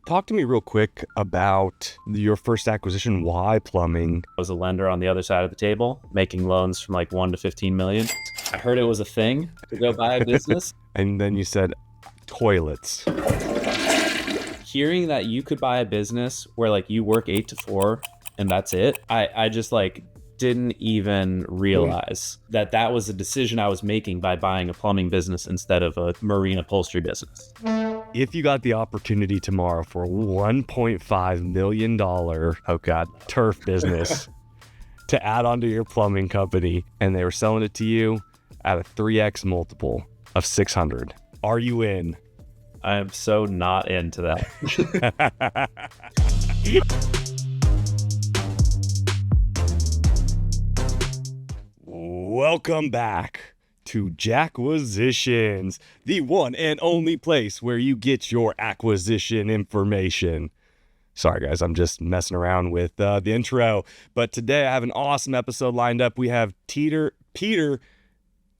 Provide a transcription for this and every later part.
talk to me real quick about your first acquisition. Why plumbing? I was a lender on the other side of the table, making loans from like 1 to 15 million. I heard it was a thing to go buy a business. And then you said toilets. Hearing that you could buy a business where like you work 8 to 4 and that's it, I just like didn't even realize that was a decision I was making by buying a plumbing business instead of a marine upholstery business. If you got the opportunity tomorrow for a $1.5 million, oh God, turf business to add onto your plumbing company, and they were selling it to you at a 3x multiple of 600, are you in? I am so not into that. Welcome back to Jackcquisitions, the one and only place where you get your acquisition information. Sorry, guys, I'm just messing around with the intro. But today I have an awesome episode lined up. We have Peter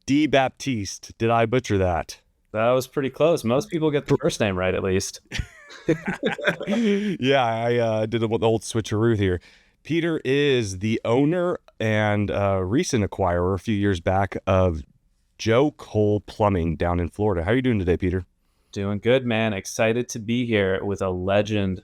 De Baptiste. Did I butcher that? That was pretty close. Most people get the first name right, at least. Yeah, I did the old switcheroo here. Peter is the owner and recent acquirer a few years back of Joe Cole Plumbing down in Florida. How are you doing today, Peter? Doing good, man. Excited to be here with a legend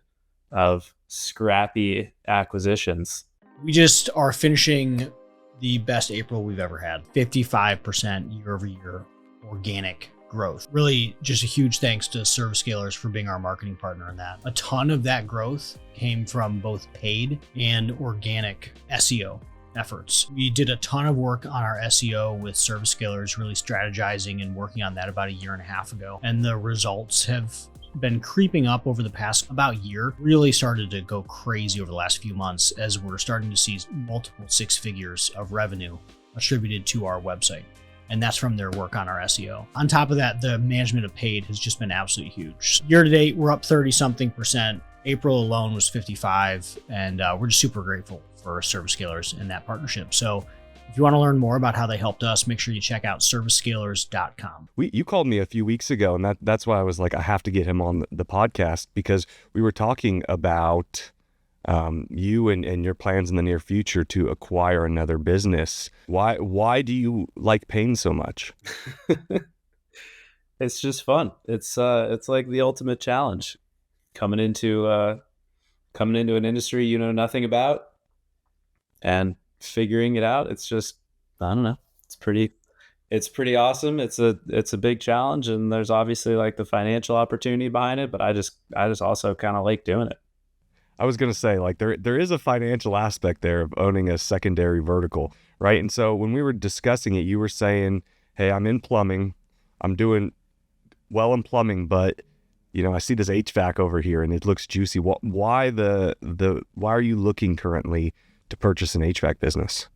of scrappy acquisitions. We just are finishing the best April we've ever had. 55% year over year organic growth. Really just a huge thanks to Service Scalers for being our marketing partner in that. A ton of that growth came from both paid and organic SEO efforts. We did a ton of work on our SEO with Service Scalers, really strategizing and working on that about a year and a half ago. And the results have been creeping up over the past about year, really started to go crazy over the last few months as we're starting to see multiple 6 figures of revenue attributed to our website. And that's from their work on our SEO. On top of that, the management of paid has just been absolutely huge. Year to date, we're up 30-something%. April alone was 55, and we're just super grateful for Service Scalers in that partnership. So if you want to learn more about how they helped us, make sure you check out servicescalers.com. You called me a few weeks ago, and that's why I was like, I have to get him on the podcast, because we were talking about you and your plans in the near future to acquire another business. Why do you like pain so much? It's just fun. It's like the ultimate challenge. Coming into an industry you know nothing about and figuring it out. It's just, I don't know. It's pretty awesome. It's a big challenge, and there's obviously like the financial opportunity behind it, but I just also kind of like doing it. I was going to say, like, there is a financial aspect there of owning a secondary vertical, right? And so when we were discussing it, you were saying, hey, I'm in plumbing. I'm doing well in plumbing, but, you know, I see this HVAC over here and it looks juicy. Why are you looking currently to purchase an HVAC business?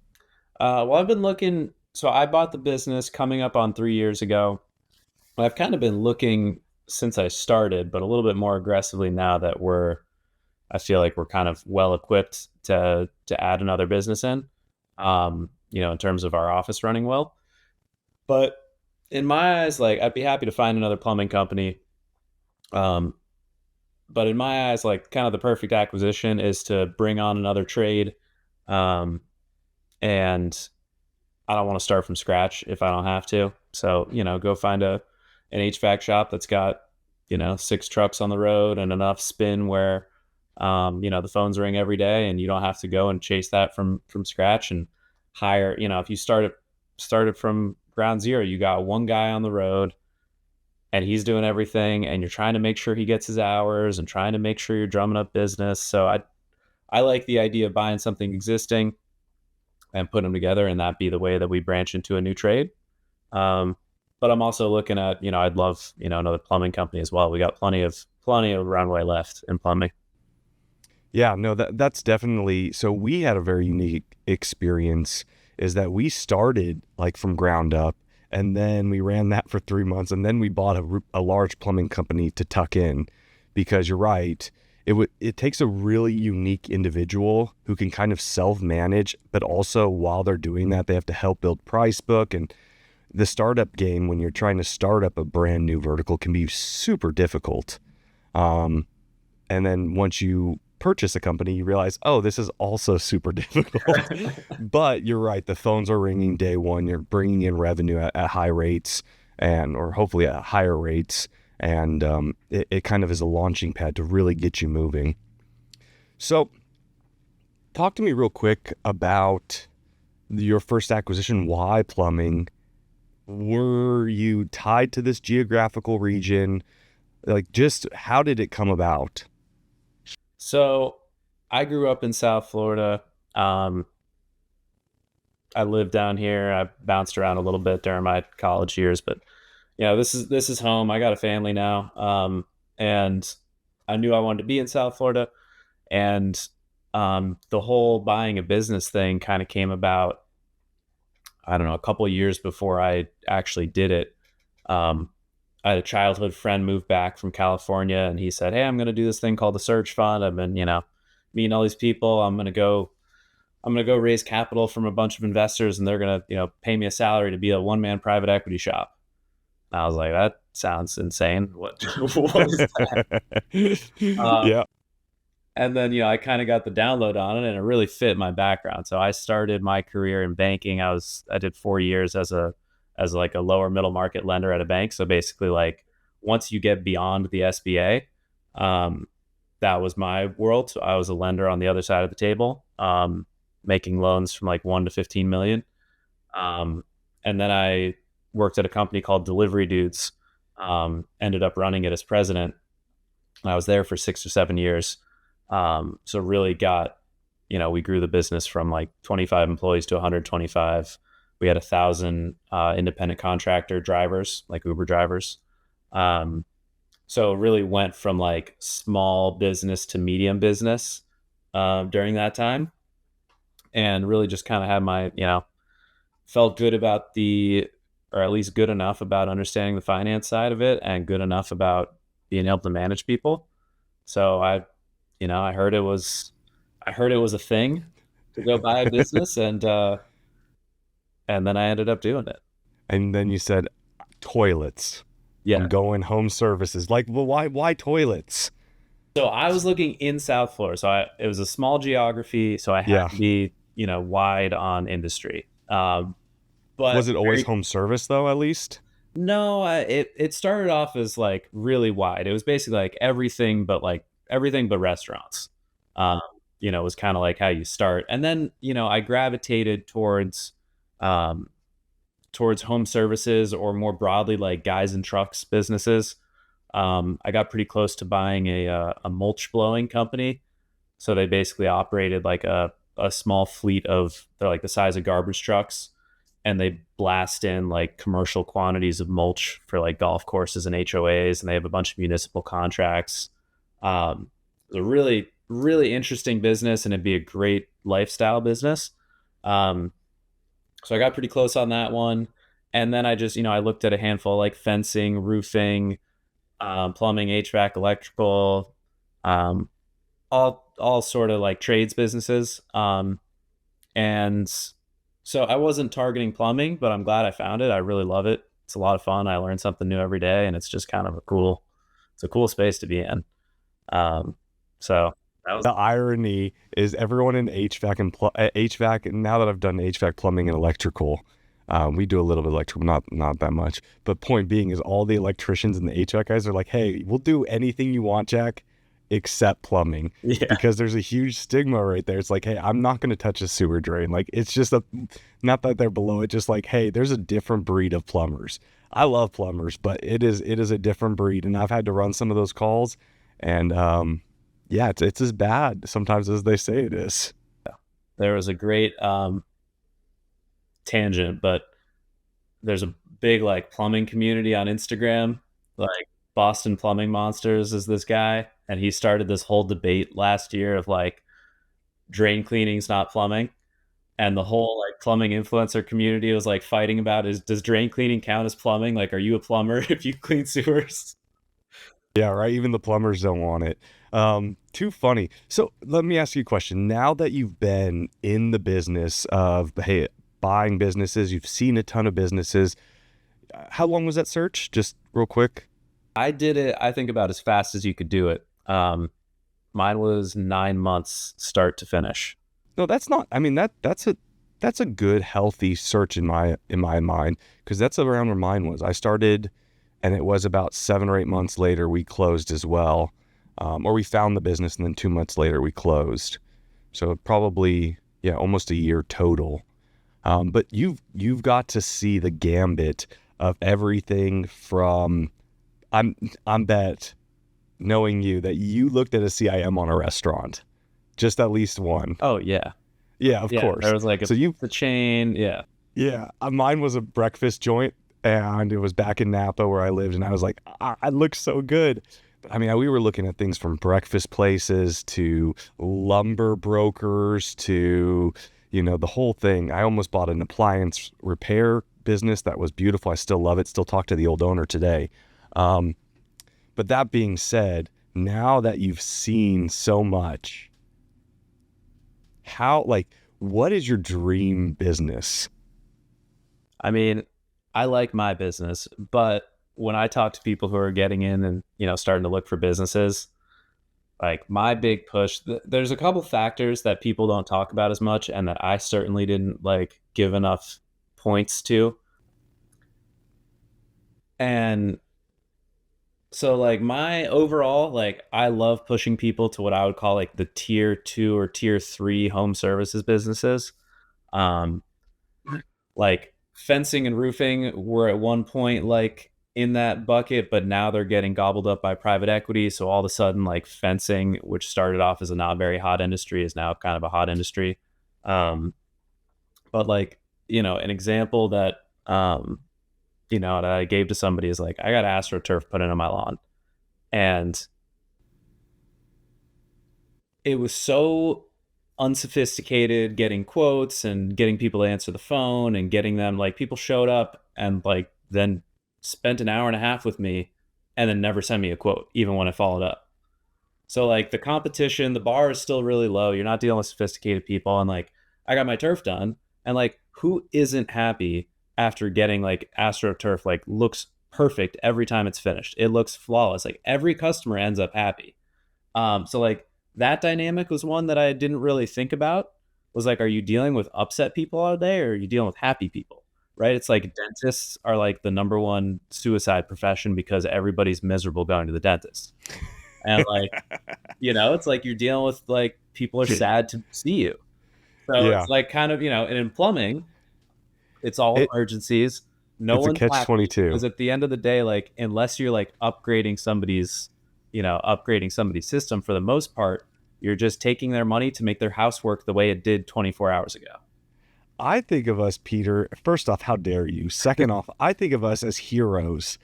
Well, I've been looking. So I bought the business coming up on 3 years ago. I've kind of been looking since I started, but a little bit more aggressively now that I feel like we're kind of well equipped to add another business in, in terms of our office running well. But in my eyes, like, I'd be happy to find another plumbing company. But in my eyes, like, kind of the perfect acquisition is to bring on another trade. And I don't want to start from scratch if I don't have to. So, go find an HVAC shop that's got, 6 trucks on the road and enough spin where, the phones ring every day and you don't have to go and chase that from scratch and hire, if you started from ground zero, you got one guy on the road and he's doing everything and you're trying to make sure he gets his hours and trying to make sure you're drumming up business. So I like the idea of buying something existing and putting them together, and that be the way that we branch into a new trade. But I'm also looking at, I'd love, another plumbing company as well. We got plenty of runway left in plumbing. Yeah, no, that's definitely, so we had a very unique experience, is that we started like from ground up, and then we ran that for 3 months, and then we bought a large plumbing company to tuck in, because you're right, it takes a really unique individual who can kind of self-manage, but also while they're doing that, they have to help build price book. And the startup game, when you're trying to start up a brand new vertical, can be super difficult. And then once you purchase a company, you realize, oh, this is also super difficult. But you're right. The phones are ringing day one. You're bringing in revenue at high rates or hopefully at higher rates. And it kind of is a launching pad to really get you moving. So talk to me real quick about your first acquisition. Why plumbing? Were you tied to this geographical region? Like, just how did it come about? So I grew up in South Florida. I lived down here. I bounced around a little bit during my college years, but this is home. I got a family now. And I knew I wanted to be in South Florida. And the whole buying a business thing kind of came about, I don't know, a couple of years before I actually did it. I had a childhood friend move back from California, and he said, "Hey, I'm going to do this thing called the Search Fund. I've been, meeting all these people. I'm going to go raise capital from a bunch of investors, and they're going to, pay me a salary to be a one-man private equity shop." And I was like, that sounds insane. What is that? Yeah. And then, I kind of got the download on it, and it really fit my background. So I started my career in banking. I did 4 years as like a lower middle market lender at a bank. So basically, like, once you get beyond the SBA, that was my world. So I was a lender on the other side of the table, making loans from like 1 to 15 million. And then I worked at a company called Delivery Dudes, ended up running it as president. And I was there for 6 or 7 years. So really got, we grew the business from like 25 employees to 125. We had 1,000 independent contractor drivers, like Uber drivers. So it really went from like small business to medium business during that time. And really just kind of had my, felt good about or at least good enough about understanding the finance side of it and good enough about being able to manage people. So I heard it was a thing to go buy a business, and then I ended up doing it. And then you said toilets. Yeah. I'm going home services. Like, well, why toilets? So I was looking in South Florida. So it was a small geography. So I had to be, wide on industry. But was it always home service though, at least? No, it started off as like really wide. It was basically like everything but restaurants. Was kind of like how you start. And then, I gravitated towards home services, or more broadly, like guys and trucks businesses. I got pretty close to buying a mulch blowing company. So they basically operated like a small fleet they're like the size of garbage trucks, and they blast in like commercial quantities of mulch for like golf courses and HOAs, and they have a bunch of municipal contracts. It's a really, really interesting business, and it'd be a great lifestyle business. So I got pretty close on that one. And then I just, I looked at a handful like fencing, roofing, plumbing, HVAC, electrical, all sort of like trades businesses. And so I wasn't targeting plumbing, but I'm glad I found it. I really love it. It's a lot of fun. I learn something new every day, and it's just kind of a cool space to be in. So that was the irony is everyone in HVAC and HVAC. Now that I've done HVAC, plumbing, and electrical, we do a little bit of electrical, not that much. But point being is all the electricians and the HVAC guys are like, "Hey, we'll do anything you want, Jack, except plumbing," because there's a huge stigma right there. It's like, "Hey, I'm not going to touch a sewer drain." Like, it's just not that they're below it, just like, "Hey, there's a different breed of plumbers." I love plumbers, but it is a different breed, and I've had to run some of those calls, and yeah, it's as bad sometimes as they say it is. There was a great tangent, but there's a big like plumbing community on Instagram. Like Boston Plumbing Monsters is this guy, and he started this whole debate last year of like drain cleaning's not plumbing, and the whole like plumbing influencer community was like fighting about does drain cleaning count as plumbing? Like, are you a plumber if you clean sewers? Yeah, right. Even the plumbers don't want it. Too funny. So let me ask you a question. Now that you've been in the business of, hey, buying businesses, you've seen a ton of businesses. How long was that search? Just real quick. I did it, I think, about as fast as you could do it. Mine was 9 months start to finish. No, that's not. I mean, that's a good, healthy search in my mind, because that's around where mine was. I started, and it was about 7 or 8 months later we closed as well, or we found the business, and then 2 months later we closed. So probably, yeah, almost a year total. But you've got to see the gambit of everything from. I'm bet, knowing you, that you looked at a CIM on a restaurant, just at least one. Oh yeah. Yeah, of course. There was like the chain. Yeah. Yeah, mine was a breakfast joint, and it was back in Napa where I lived, and I was like, it looks so good. But I mean, we were looking at things from breakfast places to lumber brokers to, the whole thing. I almost bought an appliance repair business that was beautiful. I still love it. Still talk to the old owner today. But that being said, now that you've seen so much, what is your dream business? I mean, I like my business, but when I talk to people who are getting in and, starting to look for businesses, like my big push, there's a couple factors that people don't talk about as much and that I certainly didn't give enough points to. And so my overall, I love pushing people to what I would call the tier 2 or tier 3 home services businesses. Fencing and roofing were at one point in that bucket, but now they're getting gobbled up by private equity. So all of a sudden, fencing, which started off as a not very hot industry, is now kind of a hot industry. But an example that, that I gave to somebody is I got AstroTurf put in on my lawn, and it was so unsophisticated, getting quotes and getting people to answer the phone and getting them, people showed up and then spent an hour and a half with me and then never sent me a quote, even when I followed up. So the competition, the bar is still really low. You're not dealing with sophisticated people. And I got my turf done, and who isn't happy after getting AstroTurf looks perfect every time it's finished. It looks flawless. Every customer ends up happy. So that dynamic was one that I didn't really think about. Was are you dealing with upset people all day, or are you dealing with happy people? Right? It's dentists are the number one suicide profession because everybody's miserable going to the dentist. And it's you're dealing with people are sad to see you. So yeah. It's kind of, and in plumbing, it's all emergencies. No one's a catch-22. Because at the end of the day, unless you're upgrading somebody's system, for the most part, you're just taking their money to make their house work the way it did 24 hours ago. I think of us, Peter, first off, how dare you? Second off, I think of us as heroes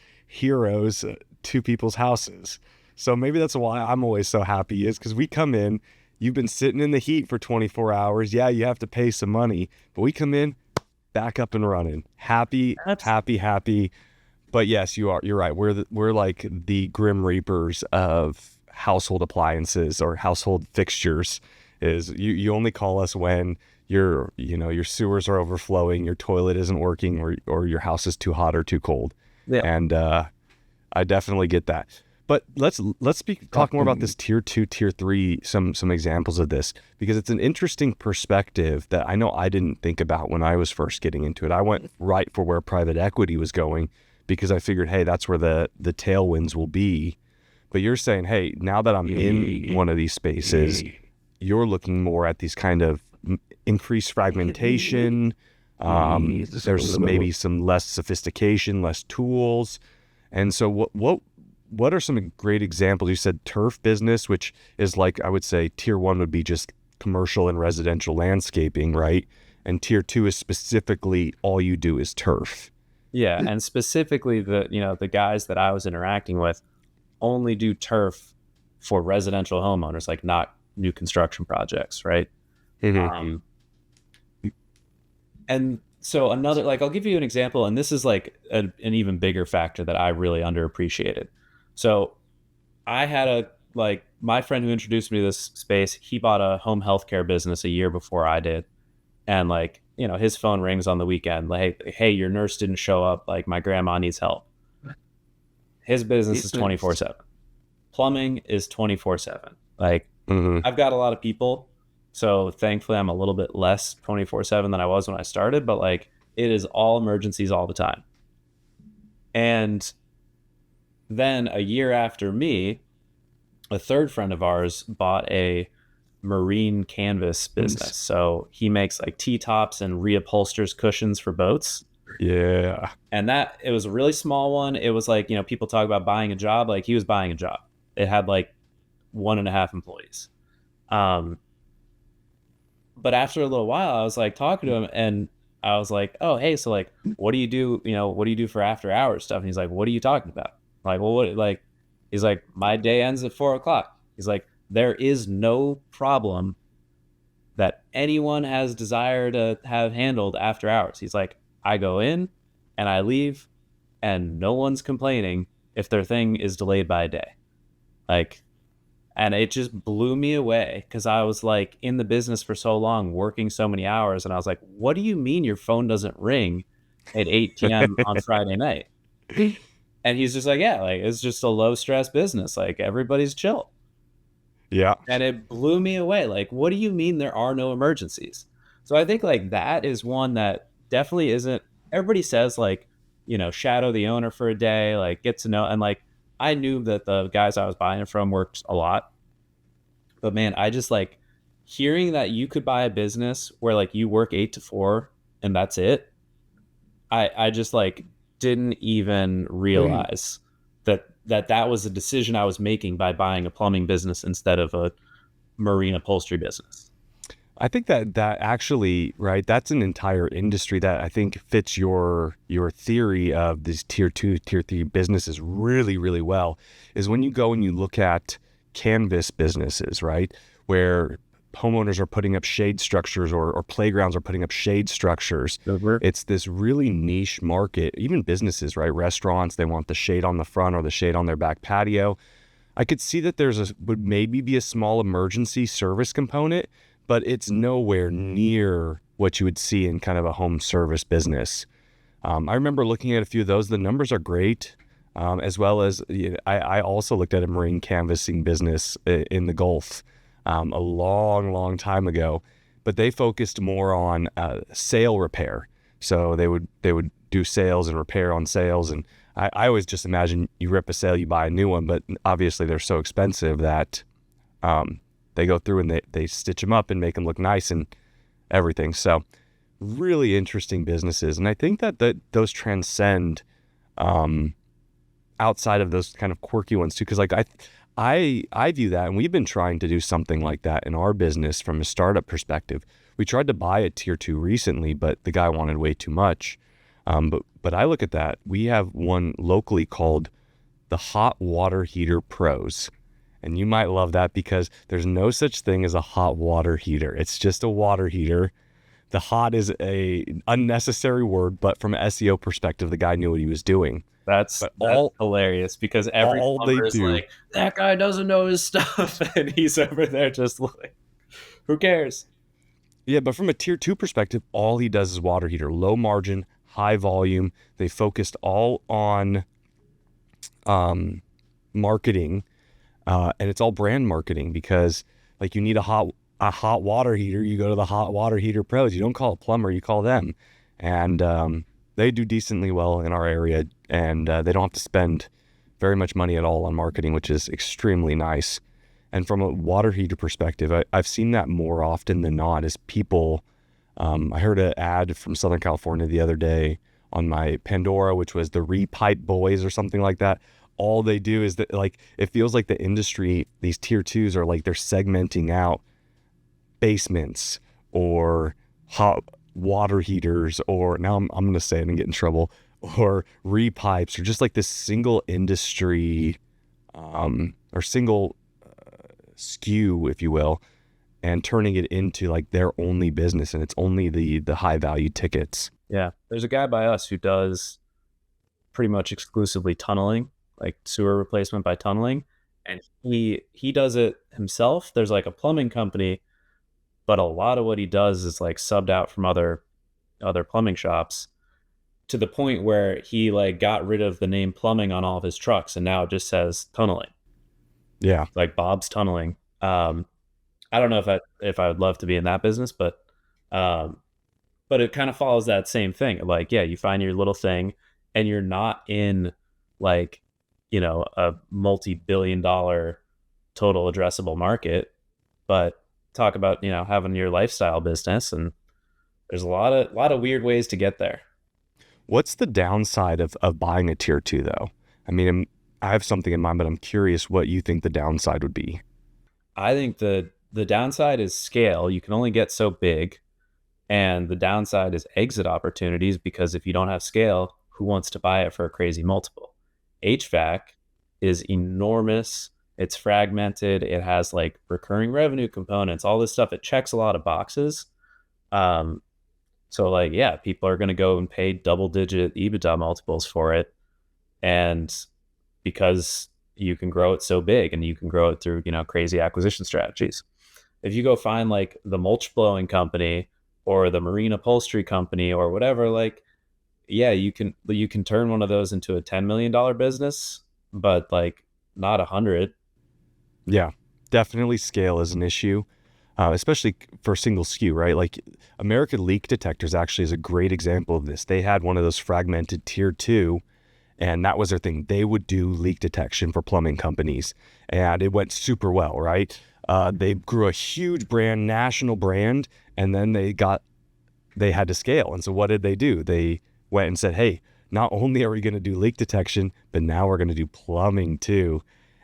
to people's houses. So maybe that's why I'm always so happy, is because we come in, you've been sitting in the heat for 24 hours. Yeah, you have to pay some money, but we come in, back up and running. Happy. But yes, you're right. We're like the grim reapers of household appliances or household fixtures. Is you only call us when your sewers are overflowing, your toilet isn't working, or your house is too hot or too cold. Yeah. And I definitely get that. But let's talk more about this tier 2, tier 3, some examples of this, because it's an interesting perspective that I know I didn't think about when I was first getting into it. I went right for where private equity was going because I figured, hey, that's where the tailwinds will be. But you're saying, hey, now that I'm in one of these spaces, you're looking more at these kind of increased fragmentation. There's maybe some less sophistication, less tools. And so what are some great examples? You said turf business, which is I would say tier 1 would be just commercial and residential landscaping, right? And tier 2 is specifically all you do is turf. Yeah, and specifically the guys that I was interacting with only do turf for residential homeowners, not new construction projects, right? Mm-hmm. And so another, I'll give you an example, and this is an even bigger factor that I really underappreciated. So I had my friend who introduced me to this space, he bought a home healthcare business a year before I did. And his phone rings on the weekend, hey, your nurse didn't show up. My grandma needs help. His business is 24/7. Plumbing is 24/7. I've got a lot of people, so thankfully I'm a little bit less 24/7 than I was when I started, but like it is all emergencies all the time. And then a year after me, a third friend of ours bought a marine canvas business. So he makes like T-tops and reupholsters cushions for boats. Yeah. And that, it was a really small one. It was like, people talk about buying a job. Like he was buying a job. It had like 1.5 employees. But after a little while, I was like talking to him and I was like, oh, hey, so like, what do you do? What do you do for after hours stuff? And he's like, what are you talking about? I'm like, well, what, like, he's like, my day ends at 4:00. He's like, there is no problem that anyone has desire to have handled after hours. He's like, I go in and I leave and no one's complaining if their thing is delayed by a day. Like, and it just blew me away because I was like in the business for so long, working so many hours. And I was like, what do you mean your phone doesn't ring at 8 p.m. on Friday night? And he's just like, yeah, like it's just a low stress business. Like everybody's chill. Yeah. And it blew me away. Like, what do you mean there are no emergencies? So I think like that is one that definitely isn't, everybody says like, shadow the owner for a day, like get to know. And like, I knew that the guys I was buying it from worked a lot, but man, I just like hearing that you could buy a business where like you work 8 to 4 and that's it. I just like didn't even realize that was a decision I was making by buying a plumbing business instead of a marine upholstery business. I think that actually, right, that's an entire industry that I think fits your theory of these tier 2, tier 3 businesses really, really well, is when you go and you look at canvas businesses, right, where homeowners are putting up shade structures or playgrounds are putting up shade structures. It's this really niche market, even businesses, right, restaurants, they want the shade on the front or the shade on their back patio. I could see that would maybe be a small emergency service component, but it's nowhere near what you would see in kind of a home service business. I remember looking at a few of those. The numbers are great, as well as I also looked at a marine canvassing business in the Gulf a long, long time ago, but they focused more on sail repair. So they would do sales and repair on sails. And I always just imagine you rip a sail, you buy a new one, but obviously they're so expensive that they go through and they stitch them up and make them look nice and everything. So really interesting businesses. And I think that those transcend outside of those kind of quirky ones too. Cause like I view that, and we've been trying to do something like that in our business from a startup perspective. We tried to buy a tier 2 recently, but the guy wanted way too much. But I look at that. We have one locally called the Hot Water Heater Pros. And you might love that because there's no such thing as a hot water heater. It's just a water heater. The hot is a unnecessary word, but from an SEO perspective, the guy knew what he was doing. That's hilarious because every plumber is like, that guy doesn't know his stuff. And he's over there just like, who cares? Yeah, but from a tier 2 perspective, all he does is water heater, low margin, high volume. They focused all on marketing, and it's all brand marketing because like you need a hot water heater, you go to the Hot Water Heater Pros. You don't call a plumber, you call them. And they do decently well in our area, and they don't have to spend very much money at all on marketing, which is extremely nice. And from a water heater perspective, I've seen that more often than not as people, I heard an ad from Southern California the other day on my Pandora, which was the Repipe Boys or something like that. All they do is that, like, it feels like the industry, these tier 2s are like they're segmenting out basements or hot water heaters, or now I'm going to say it and get in trouble, or repipes, or just like this single industry or single SKU, if you will, and turning it into like their only business, and it's only the high value tickets. Yeah, there's a guy by us who does pretty much exclusively tunneling, like sewer replacement by tunneling, and he does it himself. There's like a plumbing company, but a lot of what he does is like subbed out from other plumbing shops, to the point where he like got rid of the name plumbing on all of his trucks, and now it just says tunneling. Yeah, like Bob's Tunneling. I don't know if I would love to be in that business, um, but it kind of follows that same thing. Like, yeah, you find your little thing, and you're not in like, a multi-billion-dollar total addressable market, but talk about having your lifestyle business, and there's a lot of weird ways to get there. What's the downside of buying a tier two though? I mean, I have something in mind, but I'm curious what you think the downside would be. I think the downside is scale. You can only get so big, and the downside is exit opportunities, because if you don't have scale, who wants to buy it for a crazy multiple? HVAC is enormous. It's fragmented. It has like recurring revenue components, all this stuff. It checks a lot of boxes. Um, so like, yeah, people are going to go and pay double digit EBITDA multiples for it. And because you can grow it so big, and you can grow it through, crazy acquisition strategies. If you go find like the mulch blowing company or the marine upholstery company or whatever, like, yeah, you can turn one of those into a $10 million business, but like not 100. Yeah, definitely scale is an issue, especially for single SKU, right? Like American Leak Detectors actually is a great example of this. They had one of those fragmented tier two, and that was their thing. They would do leak detection for plumbing companies, and it went super well, right? They grew a huge brand, national brand, and then they had to scale. And so what did they do? They went and said, hey, not only are we going to do leak detection, but now we're going to do plumbing too.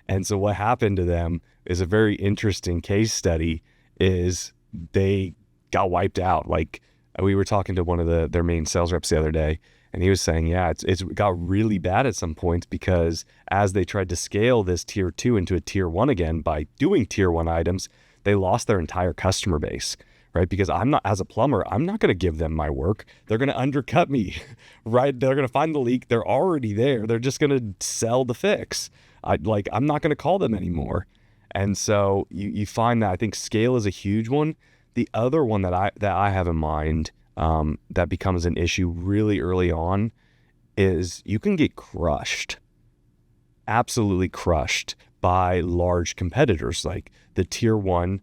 And so what happened to them is a very interesting case study. Is they got wiped out. Like we were talking to one of their main sales reps the other day, and he was saying, yeah, it's got really bad at some points, because as they tried to scale this tier two into a tier one again by doing tier one items, they lost their entire customer base, right? Because as a plumber, I'm not going to give them my work. They're going to undercut me, right? They're going to find the leak. They're already there. They're just going to sell the fix. I'm not going to call them anymore. And so you find that I think scale is a huge one. The other one that I have in mind, that becomes an issue really early on, is you can get crushed, absolutely crushed by large competitors. Like the tier one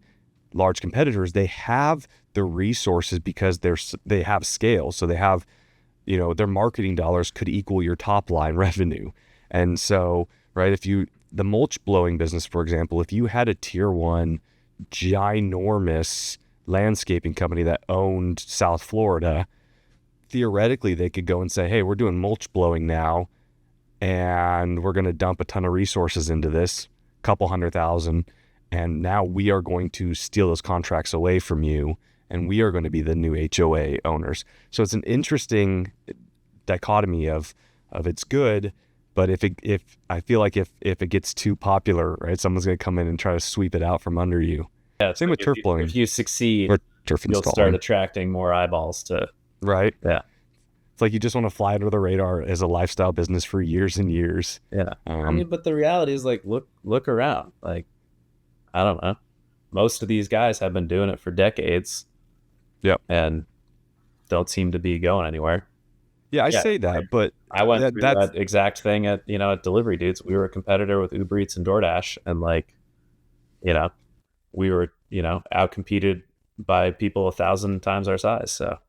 large competitors, they have the resources because they have scale. So they have, their marketing dollars could equal your top line revenue. And so, right, the mulch blowing business, for example, if you had a tier one ginormous landscaping company that owned South Florida, theoretically they could go and say, hey, we're doing mulch blowing now, and we're going to dump a ton of resources into this, couple $100,000, and now we are going to steal those contracts away from you, and we are going to be the new HOA owners. So it's an interesting dichotomy of it's good, but if I feel like if it gets too popular, right, someone's going to come in and try to sweep it out from under you. Yeah, Same with turf blowing. If you succeed, or turf you'll installing. start attracting more eyeballs to. Right. Yeah. It's like you just want to fly under the radar as a lifestyle business for years and years. Yeah. I mean, but the reality is, like, look around. Like, I don't know. Most of these guys have been doing it for decades. Yep. And don't seem to be going anywhere. Yeah, I say that, but I went through that exact thing at Delivery Dudes. We were a competitor with Uber Eats and DoorDash, and like, we were, outcompeted by people 1,000 times our size. So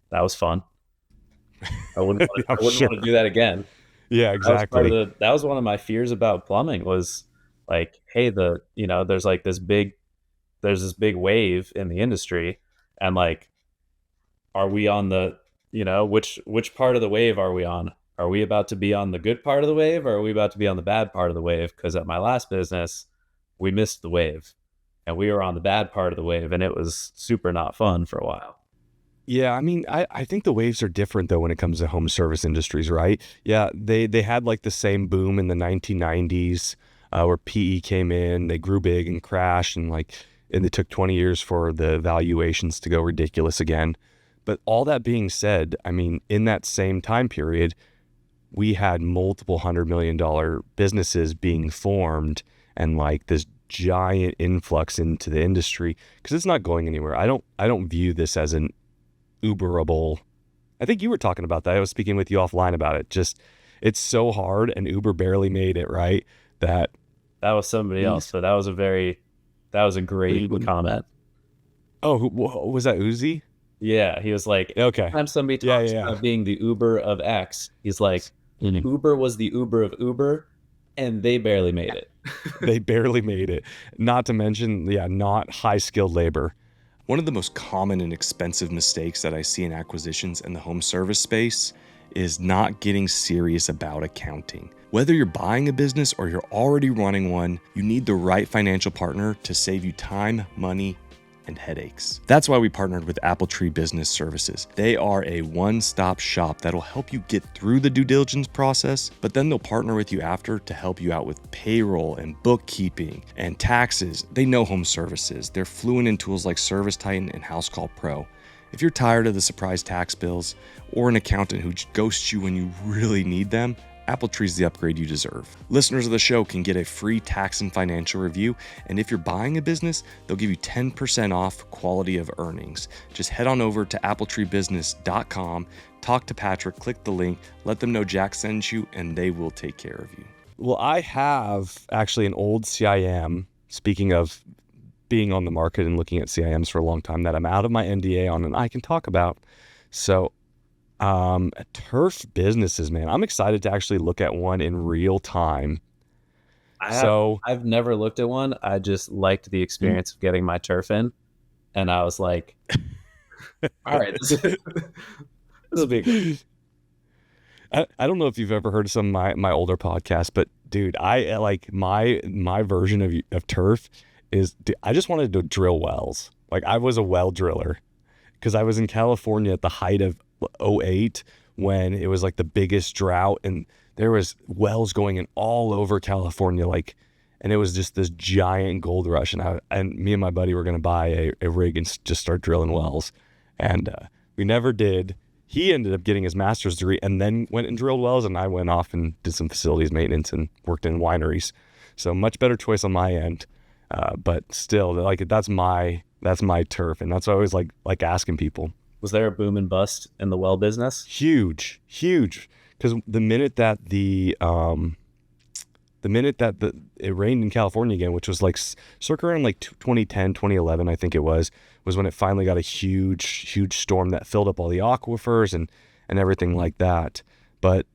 that was fun. I wouldn't want to do that again. Yeah, exactly. That was one of my fears about plumbing, was like, hey, there's this big wave in the industry, and like, are we on the, which part of the wave are we on? Are we about to be on the good part of the wave, or are we about to be on the bad part of the wave? Because at my last business, we missed the wave, and we were on the bad part of the wave, and it was super not fun for a while. Yeah, I mean, I think the waves are different though when it comes to home service industries, right? Yeah, they had like the same boom in the 1990s where PE came in, they grew big and crashed, and it took 20 years for the valuations to go ridiculous again. But all that being said, I mean, in that same time period, we had multiple $100 million businesses being formed, and like this giant influx into the industry, because it's not going anywhere. I don't view this as an Uberable. I think you were talking about that. I was speaking with you offline about it. Just, it's so hard, and Uber barely made it, right? That was somebody else. So that was a very That was a great comment. Oh, was that Uzi? Yeah, he was like, Okay. anytime somebody Yeah, talks yeah, yeah. about being the Uber of X, he's like, Uber was the Uber of Uber, and they barely made it. They barely made it. Not to mention, not high skilled labor. One of the most common and expensive mistakes that I see in acquisitions in the home service space is not getting serious about accounting. Whether you're buying a business or you're already running one, you need the right financial partner to save you time, money, and headaches. That's why we partnered with AppleTree Business Services. They are a one-stop shop that'll help you get through the due diligence process, but then they'll partner with you after to help you out with payroll and bookkeeping and taxes. They know home services. They're fluent in tools like ServiceTitan and HouseCall Pro. If you're tired of the surprise tax bills or an accountant who ghosts you when you really need them, AppleTree's the upgrade you deserve. Listeners of the show can get a free tax and financial review, and if you're buying a business, they'll give you 10% off quality of earnings. Just head on over to appletreebusiness.com, talk to Patrick, click the link, let them know Jack sends you, and they will take care of you. Well, I have actually an old CIM, speaking of being on the market and looking at CIMs for a long time, that I'm out of my NDA on and I can talk about. So turf businesses, man. I'm excited to actually look at one in real time. I've never looked at one. I just liked the experience of getting my turf in, and I was like, all right, this will be good. I don't know if you've ever heard of some of my older podcasts, but dude, I like my version of turf is, I just wanted to drill wells. Like, I was a well driller because I was in California at the height of 2008 when it was like the biggest drought, and there was wells going in all over California, like, and it was just this giant gold rush. And me and my buddy were going to buy a rig and just start drilling wells, and we never did. He ended up getting his master's degree and then went and drilled wells, and I went off and did some facilities maintenance and worked in wineries. So much better choice on my end, but still, like, that's my turf, and that's what I always like asking people. Was there a boom and bust in the well business? Huge. Because the minute that it rained in California again, which was like circa around like 2010, 2011, I think it was when it finally got a huge storm that filled up all the aquifers and everything like that. But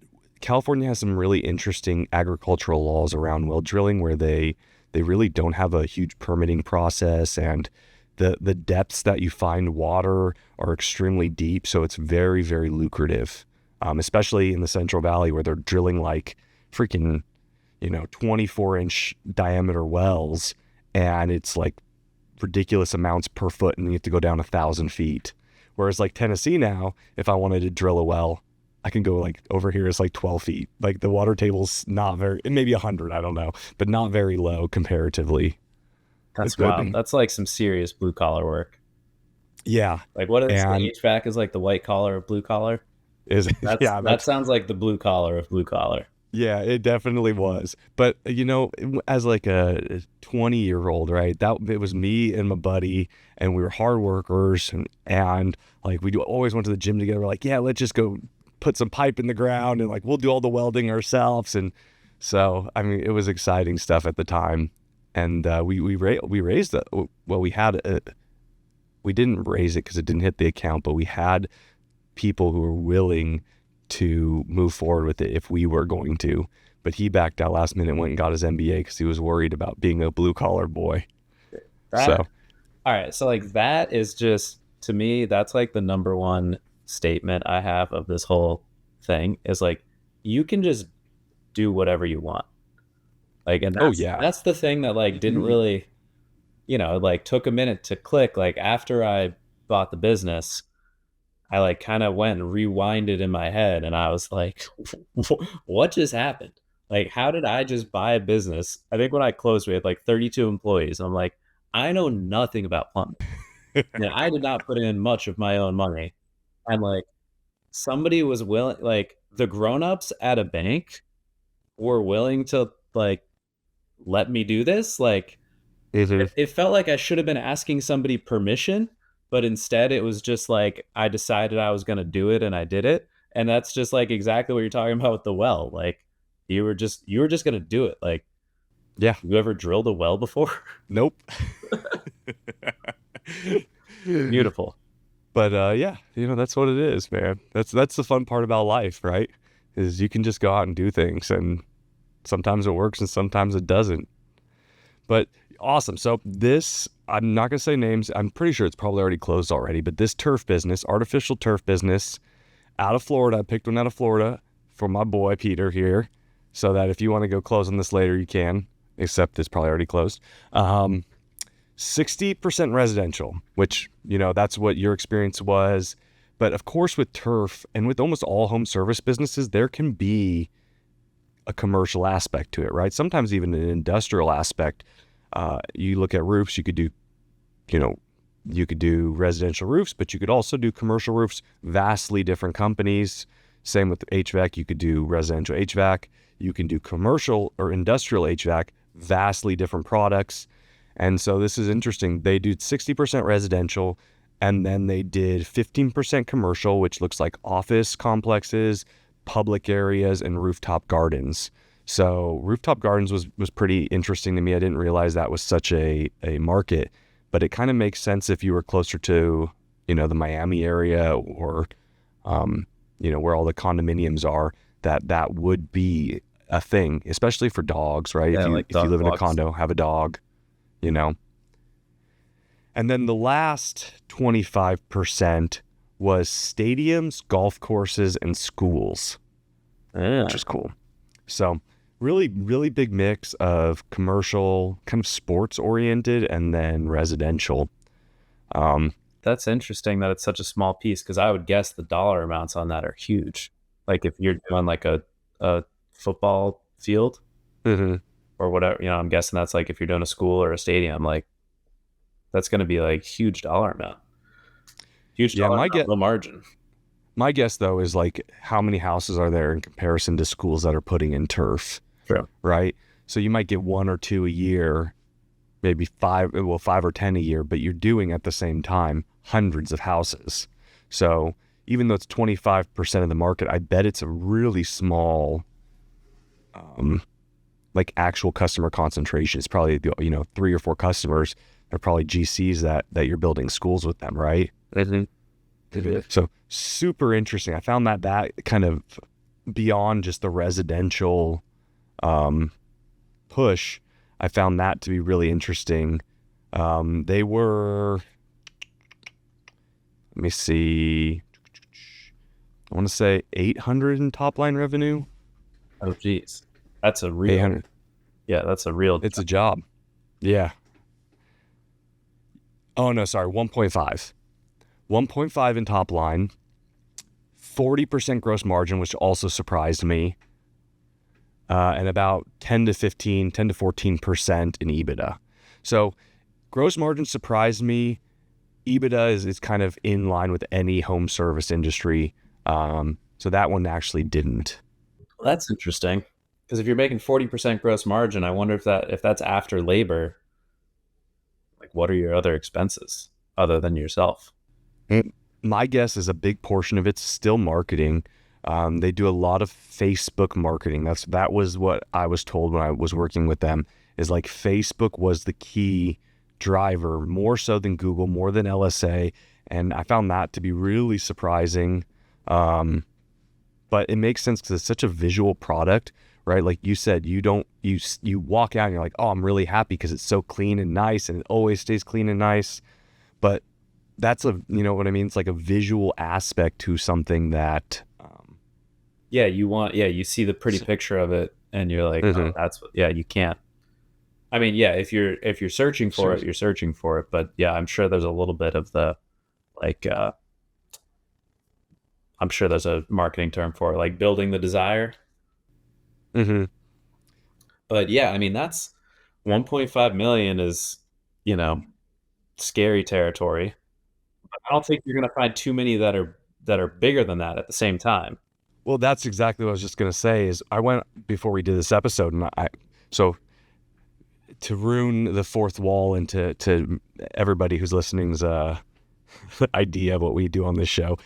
California has some really interesting agricultural laws around well drilling where they really don't have a huge permitting process, and the depths that you find water are extremely deep, so it's very, very lucrative, especially in the Central Valley where they're drilling like freaking 24-inch diameter wells, and it's like ridiculous amounts per foot, and you have to go down 1,000 feet. Whereas like Tennessee now, if I wanted to drill a well, I can go like over here, it's like 12 feet. Like the water table's not very, it may be 100, I don't know, but not very low comparatively. That's wild. That's like some serious blue collar work. Yeah. Like, what is the HVAC is like the white collar of blue collar? That sounds like the blue collar of blue collar. Yeah, it definitely was. But as like a 20-year-old, right? It was me and my buddy, and we were hard workers, and like we always went to the gym together. We're like, yeah, let's just go put some pipe in the ground, and like we'll do all the welding ourselves. And so, I mean, it was exciting stuff at the time. And we raised it. Well, we didn't raise it because it didn't hit the account, but we had people who were willing to move forward with it if we were going to. But he backed out last minute, went and got his MBA because he was worried about being a blue collar boy. All right, so like that is just, to me, that's like the number one statement I have of this whole thing is like, you can just do whatever you want. Like, and that's the thing that like didn't really, like took a minute to click. Like after I bought the business, I like kind of went and rewinded in my head, and I was like, what just happened? Like, how did I just buy a business? I think when I closed, we had like 32 employees. I'm like, I know nothing about plumbing. And I did not put in much of my own money. And like somebody was willing, like the grownups at a bank were willing to like let me do this. Like it felt like I should have been asking somebody permission, but instead it was just like I decided I was going to do it and I did it. And that's just like exactly what you're talking about with the well. Like you were just going to do it. Like Yeah. You ever drilled a well before? Nope. Beautiful. But yeah, that's what it is, man. That's the fun part about life, right? Is you can just go out and do things, and sometimes it works and sometimes it doesn't. But awesome. So this, I'm not going to say names. I'm pretty sure it's probably already closed already, but this turf business, artificial turf business out of Florida, I picked one out of Florida for my boy Peter here, so that if you want to go close on this later, you can, except it's probably already closed. 60% residential, which, that's what your experience was. But of course, with turf and with almost all home service businesses, there can be a commercial aspect to it, right? Sometimes even an industrial aspect. You look at roofs, you could do residential roofs, but you could also do commercial roofs, vastly different companies. Same with HVAC, you could do residential HVAC, you can do commercial or industrial HVAC, vastly different products. And so this is interesting. They did 60% residential, and then they did 15% commercial, which looks like office complexes, public areas, and rooftop gardens. So rooftop gardens was pretty interesting to me. I didn't realize that was such a market, but it kind of makes sense if you were closer to, the Miami area or, where all the condominiums are, that would be a thing, especially for dogs, right? Yeah, if you live in a condo, have a dog, And then the last 25% was stadiums, golf courses, and schools, which is cool. So really, really big mix of commercial, kind of sports oriented, and then residential. That's interesting that it's such a small piece, because I would guess the dollar amounts on that are huge. Like if you're doing like a football field or whatever, I'm guessing that's like if you're doing a school or a stadium, like that's going to be like huge dollar amount. Huge dollar amount, low margin. My guess, though, is like how many houses are there in comparison to schools that are putting in turf? True. Right? So you might get 1 or 2 a year, maybe 5 or 10 a year, but you're doing at the same time hundreds of houses. So even though it's 25% of the market, I bet it's a really small, like actual customer concentration. It's probably, 3 or 4 customers. They're probably GCs that you're building schools with them, right? So super interesting. I found that kind of beyond just the residential push, I found that to be really interesting. They were, let me see, I want to say 800 in top line revenue. Oh, geez. That's a real, 800. Yeah, that's a real. It's a job. Yeah. Oh, no, sorry, 1.5. 1.5 in top line, 40% gross margin, which also surprised me, and about 10 to 14% in EBITDA. So gross margin surprised me. EBITDA is kind of in line with any home service industry. So that one actually didn't. Well, that's interesting, because if you're making 40% gross margin, I wonder if that's after labor. Like, what are your other expenses other than yourself? My guess is a big portion of it's still marketing. They do a lot of Facebook marketing. That was what I was told when I was working with them, is like Facebook was the key driver, more so than Google, more than LSA. And I found that to be really surprising. But it makes sense because it's such a visual product, right? Like you said, you walk out and you're like, oh, I'm really happy because it's so clean and nice, and it always stays clean and nice. But that's you know what I mean? It's like a visual aspect to something that, you see the pretty picture of it and you're like, oh, you can't. I mean, yeah, if you're searching for it, you're searching for it. But yeah, I'm sure there's a little bit of the, like, I'm sure there's a marketing term for it, like building the desire. But yeah, I mean, that's 1.5 million is, scary territory. I don't think you're going to find too many that are bigger than that at the same time. Well, that's exactly what I was just going to say. Is I went before we did this episode, and so to ruin the fourth wall and to everybody who's listening's idea of what we do on this show,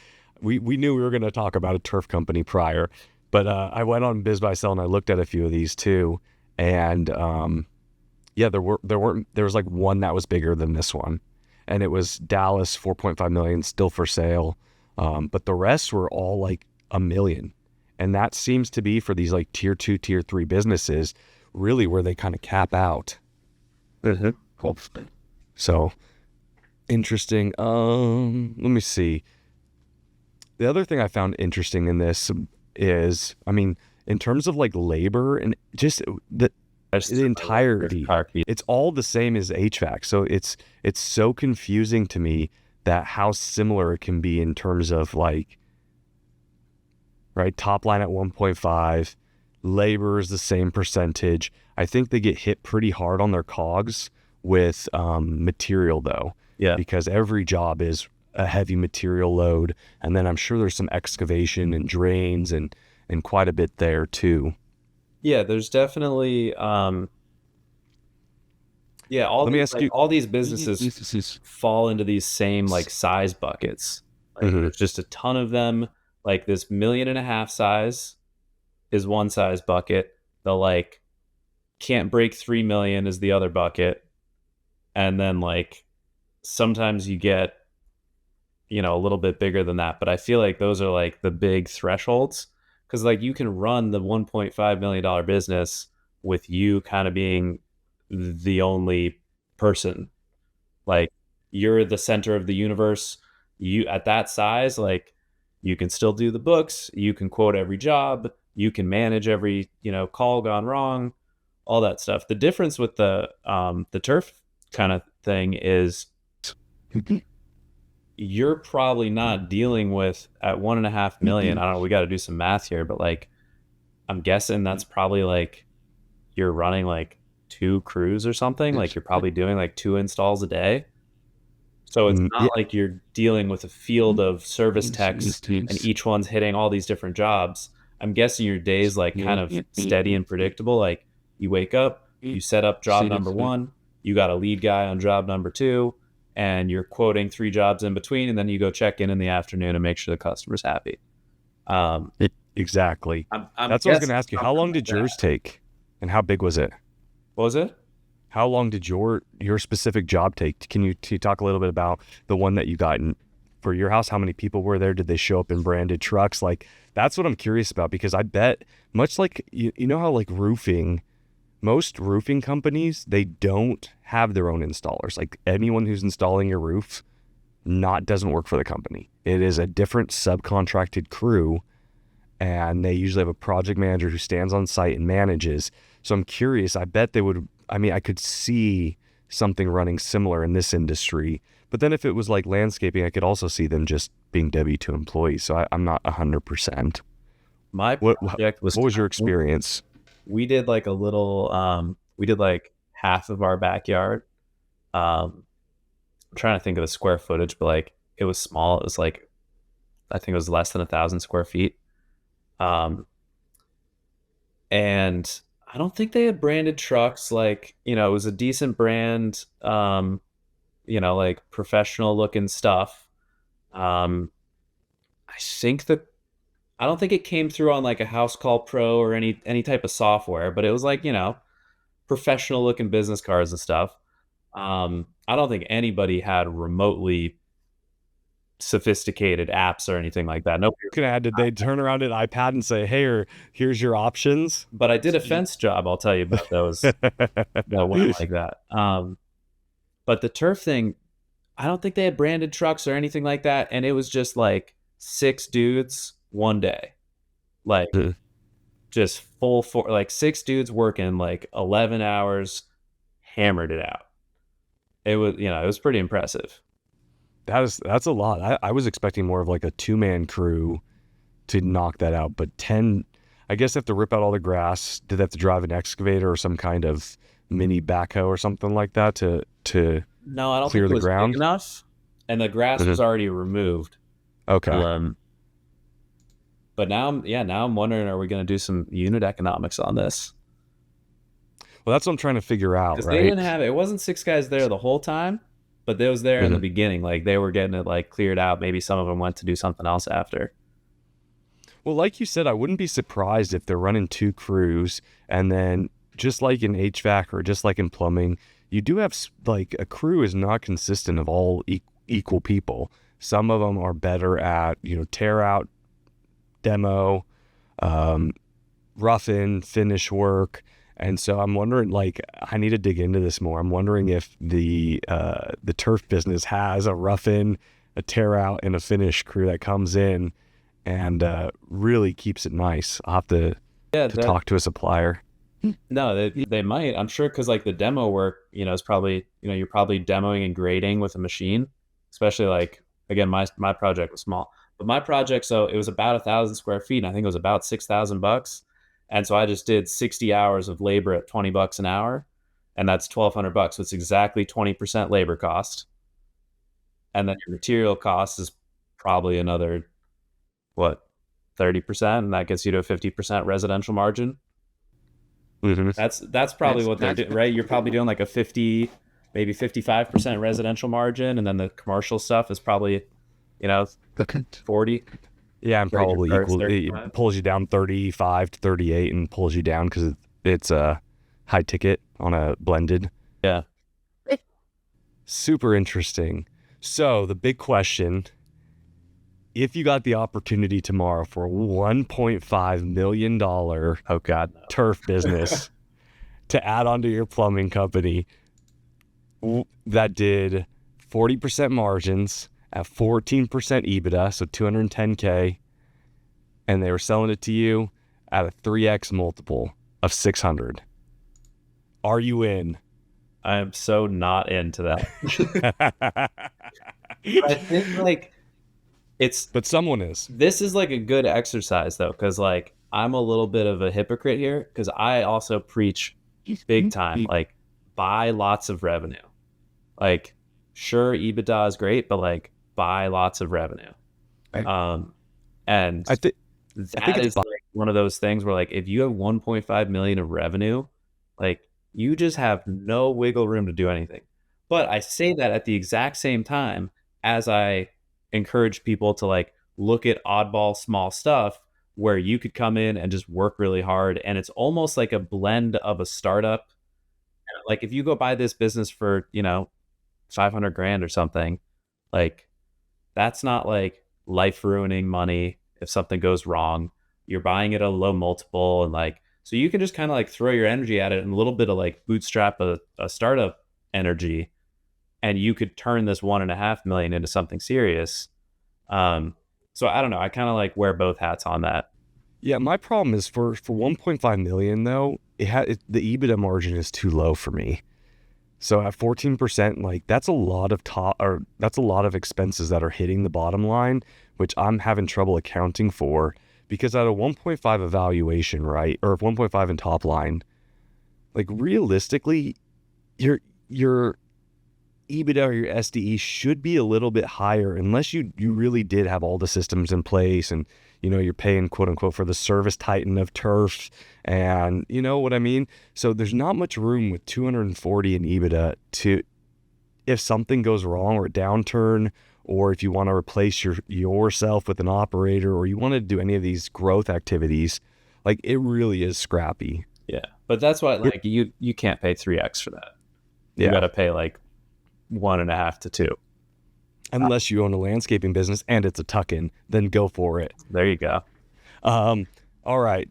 we knew we were going to talk about a turf company prior, but I went on BizBuySell and I looked at a few of these too, and Yeah, there was like one that was bigger than this one, and it was Dallas, 4.5 million, still for sale. But the rest were all like a million. And that seems to be for these like tier 2, tier 3 businesses, really where they kind of cap out. Cool. So interesting. Let me see. The other thing I found interesting in this is, I mean, in terms of like labor and just the entirety, it's all the same as HVAC. So it's so confusing to me that how similar it can be in terms of like, right, top line at 1.5, labor is the same percentage. I think they get hit pretty hard on their COGS with material though. Yeah. Because every job is a heavy material load. And then I'm sure there's some excavation and drains and quite a bit there too. Yeah, there's definitely all these businesses fall into these same like size buckets. Like, there's just a ton of them. Like this 1.5 million size is one size bucket. The like can't break 3 million is the other bucket. And then like sometimes you get, you know, a little bit bigger than that. But I feel like those are like the big thresholds. Because like you can run the $1.5 million business with you kind of being the only person. Like you're the center of the universe. You at that size, like you can still do the books. You can quote every job. You can manage every, you know, call gone wrong, all that stuff. The difference with the turf kind of thing is you're probably not dealing with at 1.5 million. I don't know. We got to do some math here, but like, I'm guessing that's probably like you're running like 2 crews or something. Like you're probably doing like 2 installs a day. So it's not like you're dealing with a field of service techs and each one's hitting all these different jobs. I'm guessing your day's like kind of steady and predictable. Like you wake up, you set up job number 1, you got a lead guy on job number 2, and you're quoting 3 jobs in between, and then you go check in the afternoon and make sure the customer's happy. Exactly. I'm That's what I was going to ask you. How long did yours take, and how big was it? What was it? How long did your specific job take? Can you talk a little bit about the one that you got for your house? How many people were there? Did they show up in branded trucks? Like, that's what I'm curious about, because I bet much like, you know how like roofing, most roofing companies, they don't have their own installers. Like anyone who's installing your roof doesn't work for the company. It is a different subcontracted crew, and they usually have a project manager who stands on site and manages. So I'm curious, I bet they would, I mean, I could see something running similar in this industry, but then if it was like landscaping, I could also see them just being W2 employees. So I'm not 100%. My project what was your experience? We did like a little, we did like half of our backyard. I'm trying to think of the square footage, but like it was small. It was like, I think it was less than 1,000 square feet. And I don't think they had branded trucks. Like, you know, it was a decent brand, you know, like professional looking stuff. I don't think it came through on like a House Call Pro or any type of software, but it was like, you know, professional looking business cards and stuff. I don't think anybody had remotely sophisticated apps or anything like that. Nobody did they turn around an iPad and say, hey, here's your options? But I did a fence job, I'll tell you about those. That went like that. But the turf thing, I don't think they had branded trucks or anything like that. And it was just like 6 dudes one day. Like just like 6 dudes working like 11 hours, hammered it out. It was, you know, it was pretty impressive. That's a lot. I was expecting more of like a 2-man crew to knock that out, but 10, I guess they have to rip out all the grass. Did they have to drive an excavator or some kind of mini backhoe or something like that to No, I don't clear think it the was ground? big enough, and the grass was already removed. Okay. But now I'm wondering, are we going to do some unit economics on this? Well, that's what I'm trying to figure out, Because right? they didn't have it. It wasn't 6 guys there the whole time, but they was there in the beginning. Like they were getting it like cleared out. Maybe some of them went to do something else after. Well, like you said, I wouldn't be surprised if they're running 2 crews and then just like in HVAC or just like in plumbing, you do have like a crew is not consistent of all equal people. Some of them are better at, tear out, demo, rough in, finish work. And so I'm wondering, like, I need to dig into this more. I'm wondering if the turf business has a rough in, a tear out, and a finish crew that comes in and really keeps it nice. I'll have to talk to a supplier. No, they might. I'm sure, because like the demo work, is probably, you're probably demoing and grading with a machine, especially like, again, my project was small, but my project, so it was about 1,000 square feet. And I think it was about $6,000. And so I just did 60 hours of labor at $20 an hour, and that's $1,200. So it's exactly 20% labor cost. And then your material cost is probably another, 30%, and that gets you to a 50% residential margin. Mm-hmm. That's probably what they're doing, right? You're probably doing like a 50, maybe 55% residential margin, and then the commercial stuff is probably, 40. Yeah, and probably equal. 35. It pulls you down 35 to 38 and pulls you down because it's a high ticket on a blended. Yeah. Super interesting. So the big question, if you got the opportunity tomorrow for a $1.5 million turf business to add onto your plumbing company that did 40% margins at 14% EBITDA, so $210K, and they were selling it to you at a 3x multiple of 600. Are you in? I am so not into that. I think like but someone is. This is like a good exercise though, because like I'm a little bit of a hypocrite here, because I also preach big time, like buy lots of revenue. Like sure, EBITDA is great, but like buy lots of revenue. And I think is like one of those things where like if you have 1.5 million of revenue, like you just have no wiggle room to do anything. But I say that at the exact same time as I encourage people to like look at oddball small stuff where you could come in and just work really hard, and it's almost like a blend of a startup. Like if you go buy this business for 500 grand or something, like that's not like life ruining money if something goes wrong. You're buying it at a low multiple, and like so you can just kind of like throw your energy at it and a little bit of like bootstrap a startup energy, and you could turn this 1.5 million into something serious. So I don't know. I kind of like wear both hats on that. Yeah, my problem is for 1.5 million though, the EBITDA margin is too low for me. So at 14%, like that's a lot of expenses that are hitting the bottom line, which I'm having trouble accounting for, because at a 1.5 evaluation, right, or 1.5 in top line, like realistically, your EBITDA or your SDE should be a little bit higher, unless you really did have all the systems in place and you're paying quote unquote for the service titan of turf, and you know what I mean? So there's not much room with 240 in EBITDA to, if something goes wrong or a downturn, or if you want to replace yourself with an operator, or you want to do any of these growth activities, like it really is scrappy. Yeah. But that's why like you can't pay 3x for that. You got to pay like 1.5 to 2. Unless you own a landscaping business and it's a tuck-in, then go for it. There you go. All right.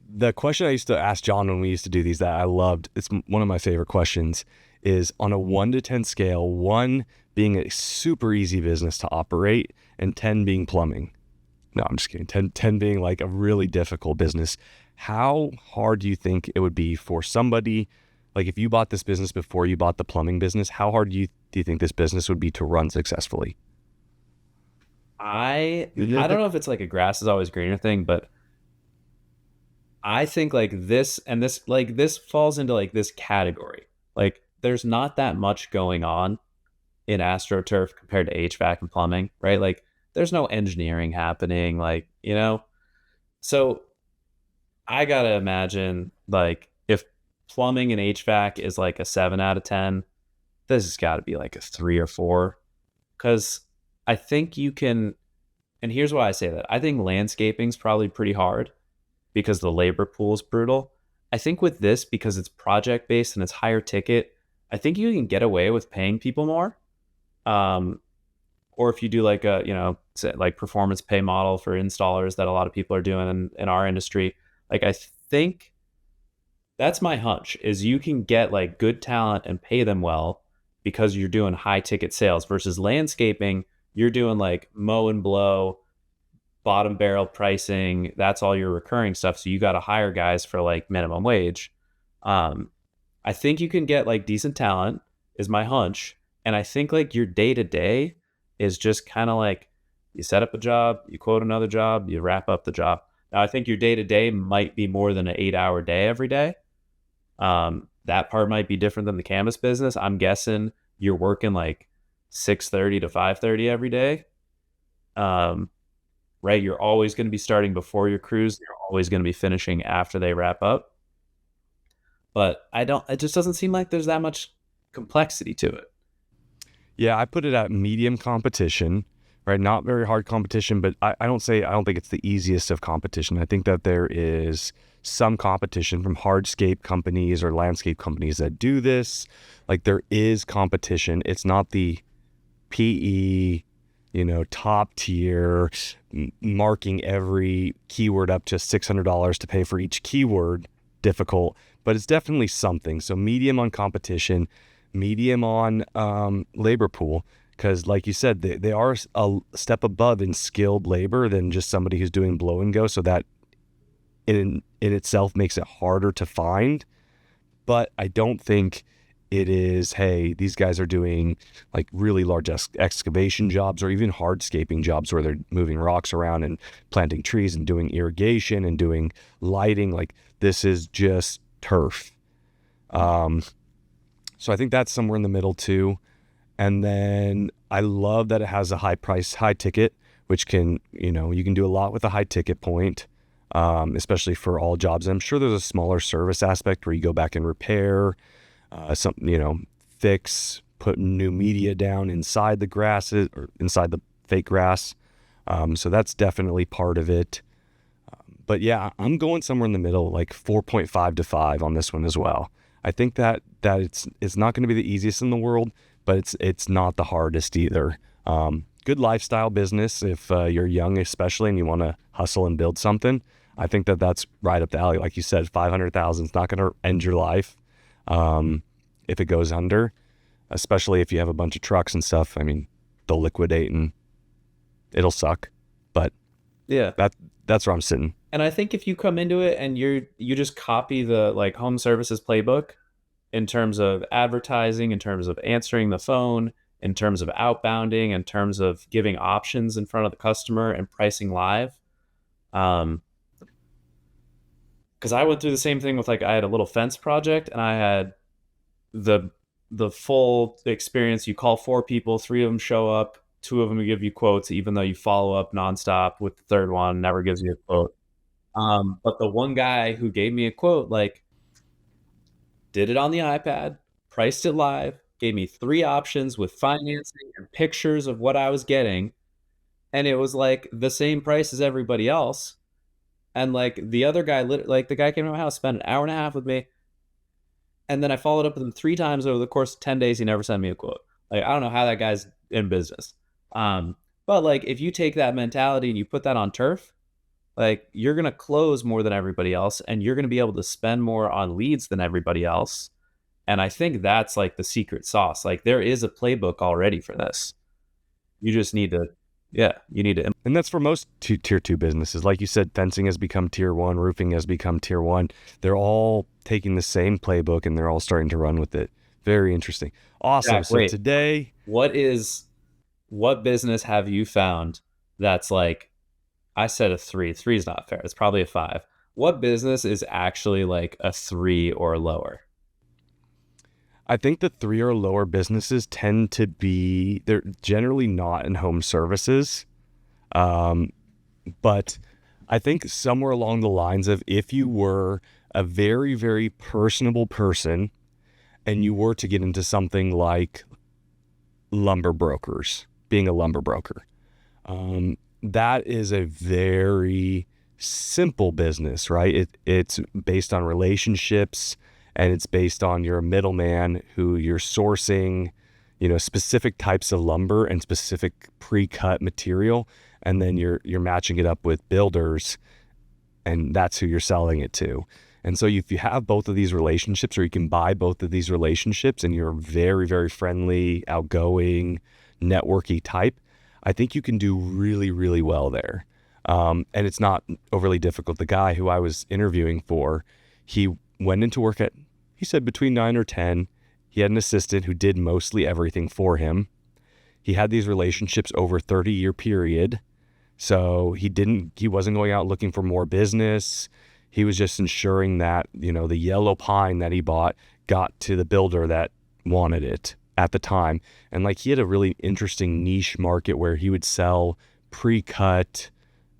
The question I used to ask John when we used to do these that I loved, it's one of my favorite questions, is on a 1 to 10 scale, 1 being a super easy business to operate and 10 being plumbing. No, I'm just kidding. 10 being like a really difficult business. How hard do you think it would be for somebody, like if you bought this business before you bought the plumbing business, how hard do you think this business would be to run successfully? I don't know if it's like a grass is always greener thing, but I think like this falls into like this category. Like there's not that much going on in AstroTurf compared to HVAC and plumbing, right? Like there's no engineering happening, like, so I gotta imagine like if plumbing and HVAC is like a 7 out of 10, this has got to be like a 3 or 4, because I think you can, and here's why I say that. I think landscaping's probably pretty hard because the labor pool is brutal. I think with this, because it's project based and it's higher ticket, I think you can get away with paying people more. Um, or if you do like a, say like performance pay model for installers that a lot of people are doing in our industry, like I think that's my hunch is you can get like good talent and pay them well because you're doing high ticket sales versus landscaping. You're doing like mow and blow, bottom barrel pricing. That's all your recurring stuff. So you got to hire guys for like minimum wage. Um, I think you can get like decent talent is my hunch. And I think like your day to day is just kind of like you set up a job, you quote another job, you wrap up the job. Now I think your day to day might be more than an 8 hour day every day. That part might be different than the canvas business. I'm guessing you're working like 6:30 to 5:30 every day. Right? You're always going to be starting before your crews. You're always going to be finishing after they wrap up. But it just doesn't seem like there's that much complexity to it. Yeah, I put it at medium competition, right? Not very hard competition, but I don't think it's the easiest of competition. I think that there is some competition from hardscape companies or landscape companies that do this. Like there is competition. It's not the PE, top tier, marking every keyword up to $600 to pay for each keyword difficult, but it's definitely something. So medium on competition, medium on labor pool, because like you said, they are a step above in skilled labor than just somebody who's doing blow and go. So that in itself makes it harder to find. But I don't think it is, hey, these guys are doing like really large excavation jobs or even hardscaping jobs where they're moving rocks around and planting trees and doing irrigation and doing lighting. Like this is just turf. So I think that's somewhere in the middle too. And then I love that it has a high price, high ticket, which can, you can do a lot with a high ticket point, especially for all jobs. And I'm sure there's a smaller service aspect where you go back and repair, fix, put new media down inside the grasses or inside the fake grass. So that's definitely part of it. But yeah, I'm going somewhere in the middle, like 4.5 to 5 on this one as well. I think that it's not going to be the easiest in the world, but it's not the hardest either. Good lifestyle business if you're young, especially, and you want to hustle and build something. I think that's right up the alley. Like you said, 500,000 is not going to end your life if it goes under, especially if you have a bunch of trucks and stuff. I mean, they'll liquidate and it'll suck. But yeah, that's where I'm sitting. And I think if you come into it and you just copy the like home services playbook in terms of advertising, in terms of answering the phone, in terms of outbounding, in terms of giving options in front of the customer and pricing live. Because I went through the same thing with like I had a little fence project and I had the full experience. You call 4 people, 3 of them show up, 2 of them give you quotes, even though you follow up nonstop with the third one, never gives you a quote. But the one guy who gave me a quote, like, did it on the iPad, priced it live, gave me 3 options with financing and pictures of what I was getting. And it was like the same price as everybody else. And like the other guy, like the guy came to my house, spent an hour and a half with me. And then I followed up with him 3 times over the course of 10 days. He never sent me a quote. Like, I don't know how that guy's in business. But like, if you take that mentality and you put that on turf, like you're going to close more than everybody else and you're going to be able to spend more on leads than everybody else. And I think that's like the secret sauce. Like there is a playbook already for this. You just need to, And that's for most tier 2 businesses. Like you said, fencing has become tier 1, roofing has become tier 1. They're all taking the same playbook and they're all starting to run with it. Very interesting. Awesome. Jack, so wait. Today, what business have you found that's like, I said a 3. 3 is not fair. It's probably a 5. What business is actually like a 3 or lower? I think the 3 or lower businesses tend to be, they're generally not in home services. But I think somewhere along the lines of if you were a very, very personable person and you were to get into something like lumber brokers, being a lumber broker, that is a very simple business, right? It's based on relationships, and it's based on your middleman who you're sourcing, specific types of lumber and specific pre-cut material, and then you're matching it up with builders, and that's who you're selling it to. And so if you have both of these relationships, or you can buy both of these relationships, and you're very, very friendly, outgoing, networky type, I think you can do really, really well there. And it's not overly difficult. The guy who I was interviewing for, he went into work at, he said, between 9 or 10. He had an assistant who did mostly everything for him. He had these relationships over a 30-year period. So he wasn't going out looking for more business. He was just ensuring that, the yellow pine that he bought got to the builder that wanted it at the time. And like, he had a really interesting niche market where he would sell pre-cut,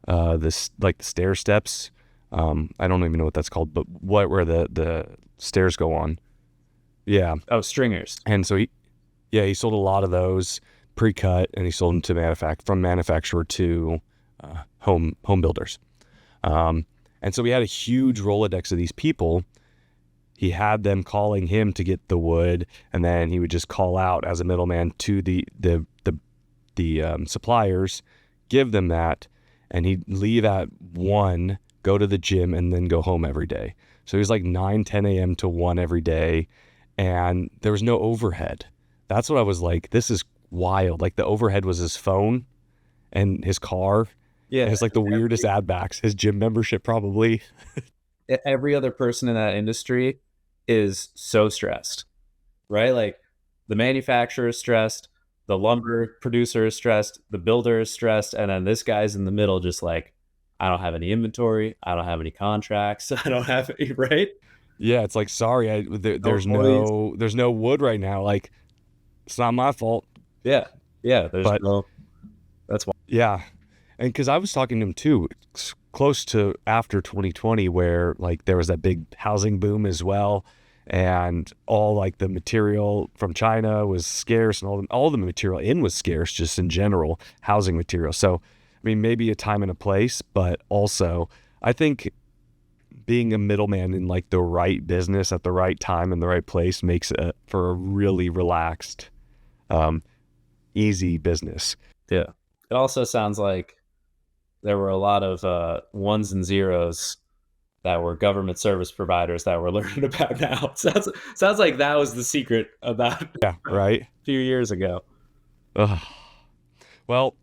the stair steps. I don't even know what that's called, but where the stairs go on. Yeah. Oh, stringers. And so he sold a lot of those pre-cut, and he sold them to from manufacturer to home builders. And so we had a huge Rolodex of these people. He had them calling him to get the wood, and then he would just call out as a middleman to the suppliers, give them that, and he'd leave at 1, go to the gym, and then go home every day. So he was like 9, 10 a.m. to 1 every day, and there was no overhead. That's what I was like, this is wild. Like, the overhead was his phone and his car. Yeah, it's like the weirdest ad backs. His gym membership, probably. Every other person in that industry is so stressed, right? Like, the manufacturer is stressed, the lumber producer is stressed, the builder is stressed, and then this guy's in the middle, just like, I don't have any inventory, I don't have any contracts, I don't have any, right? Yeah, it's like, sorry, there's no wood right now. Like, it's not my fault. Yeah, that's why. Yeah. And because I was talking to him too, close to after 2020, where like there was that big housing boom as well, and all like the material from China was scarce, and all the material in was scarce, just in general, housing material. So, I mean, maybe a time and a place, but also I think being a middleman in like the right business at the right time in the right place makes it for a really relaxed, easy business. Yeah. It also sounds like there were a lot of ones and zeros that were government service providers that we're learning about now. Sounds like that was the secret about right? a few years ago. Well,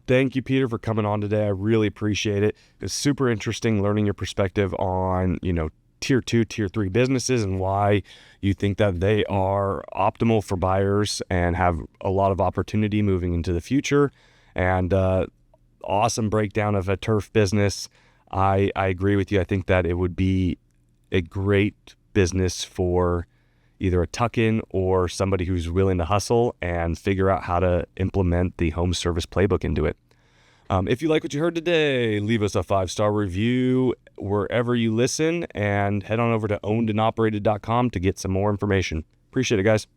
thank you, Peter, for coming on today. I really appreciate it. It's super interesting learning your perspective on, tier 2, tier 3 businesses, and why you think that they are optimal for buyers and have a lot of opportunity moving into the future. And awesome breakdown of a turf business. I agree with you. I think that it would be a great business for either a tuck-in or somebody who's willing to hustle and figure out how to implement the home service playbook into it. If you like what you heard today, leave us a 5-star review wherever you listen, and head on over to ownedandoperated.com to get some more information. Appreciate it, guys.